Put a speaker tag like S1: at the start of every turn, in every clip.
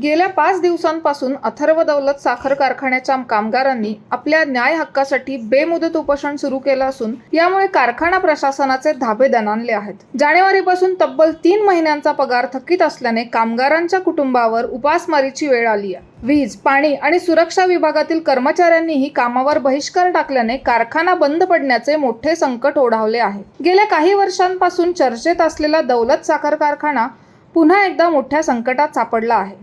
S1: गेल्या 5 दिवसांपासून अथर्व दौलत साखर कारखान्याच्या कामगारांनी आपल्या न्याय हक्कासाठी बेमुदत उपोषण सुरू केलं असून यामुळे कारखाना प्रशासनाचे धाबे दणाणले आहेत. जानेवारीपासून तब्बल 3 महिन्यांचा पगार थकीत असल्याने कामगारांच्या कुटुंबावर उपासमारीची वेळ आली आहे. वीज, पाणी आणि सुरक्षा विभागातील कर्मचाऱ्यांनीही कामावर बहिष्कार टाकल्याने कारखाना बंद पडण्याचे मोठे संकट ओढावले आहे. गेल्या काही वर्षांपासून चर्चेत असलेला दौलत साखर कारखाना पुन्हा एकदा मोठ्या संकटात सापडला आहे.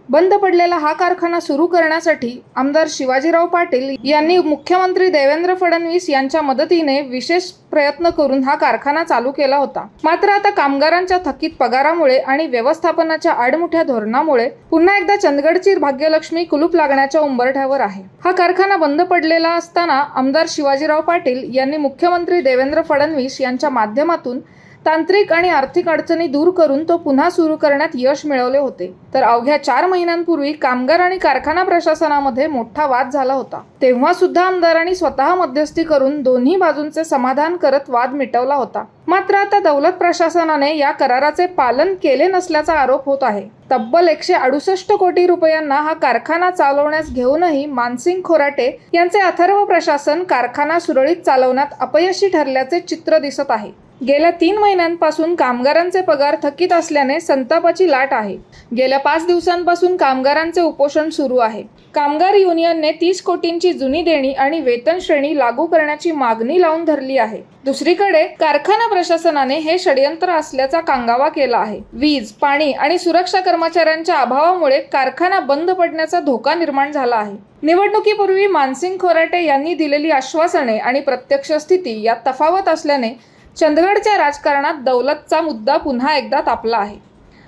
S1: बंद पडलेला हा कारखाना सुरू करण्यासाठी आमदार शिवाजीराव पाटील यांनी मुख्यमंत्री देवेंद्र फडणवीस यांच्या मदतीने विशेष प्रयत्न करून हा कारखाना चालू केला होता. मात्र आता कामगारांच्या थकीत पगारामुळे आणि व्यवस्थापनाच्या आडमुठ्या धोरणामुळे पुन्हा एकदा चंदगडची भाग्यलक्ष्मी कुलूप लागण्याच्या उंबरठ्यावर आहे. हा कारखाना बंद पडलेला असताना आमदार शिवाजीराव पाटील यांनी मुख्यमंत्री देवेंद्र फडणवीस यांच्या माध्यमातून तांत्रिक आणि आर्थिक अडचणी दूर करून तो पुन्हा सुरू करण्यात यश मिळवले होते. तर अवघ्या 4 महिन्यांपूर्वी कामगार आणि कारखाना प्रशासनामध्ये मोठा वाद झाला होता. तेव्हा सुद्धा आमदारांनी स्वतः मध्यस्थी करून दोन्ही बाजूंचे समाधान करत वाद मिटवला होता. मात्र आता दौलत प्रशासनाने या कराराचे पालन केले नसल्याचा आरोप होत आहे. तब्बल 168 कोटी रुपयांना हा कारखाना चालवण्यास घेऊनही मानसिंग खोराटे यांचे अथर्व प्रशासन कारखाना सुरळीत चालवण्यात अपयशी ठरल्याचे चित्र दिसत आहे. गेल्या 3 महिन्यांपासून कामगारांचे पगार थकीत असल्याने संतापाची लाट आहे. गेल्या 5 दिवसांपासून कामगारांचे उपोषण सुरू आहे. कामगार युनियनने 30 कोटींची जुनी देणी आणि वेतन श्रेणी लागू करण्याची मागणी लावून धरली आहे. दुसरीकडे कारखाना प्रशासनाने हे षडयंत्र असल्याचा कांगावा केला आहे. वीज, पाणी आणि सुरक्षा कर्मचाऱ्यांच्या अभावामुळे कारखाना बंद पडण्याचा धोका निर्माण झाला आहे. निवडणुकीपूर्वी मानसिंग खोराटे यांनी दिलेली आश्वासने आणि प्रत्यक्ष स्थिती यात तफावत असल्याने चंदगडच्या राजकारणात दौलतचा मुद्दा पुन्हा एकदा तापला आहे.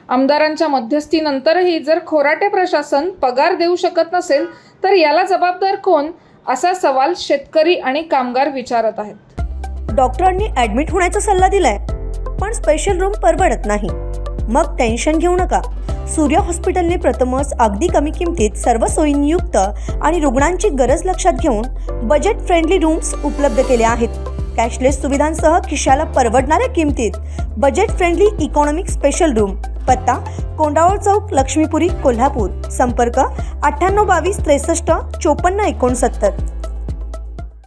S1: आमदारांच्या मध्यस्थीनंतरही जर खोराटे प्रशासन पगार देऊ शकत नसेल तर याला जबाबदार कोण, असा सवाल शेतकरी आणि कामगार विचारत आहेत.
S2: डॉक्टरांनी ॲडमिट होण्याचा सल्ला दिलाय, पण स्पेशल रूम परवडत नाही. मग टेन्शन घेऊ नका. सूर्य हॉस्पिटलने प्रथमच अगदी कमी किमतीत सर्व सोयींयुक्त आणि रुग्णांची गरज लक्षात घेऊन बजेट फ्रेंडली रूम्स उपलब्ध केले आहेत. कॅशलेस सुविधांसह खिशाला परवडणाऱ्या किमतीत budget friendly economic special room. पत्ता कोंडावळ चौक, लक्ष्मीपुरी, कोल्हापूर. संपर्क 9822 63 54 69.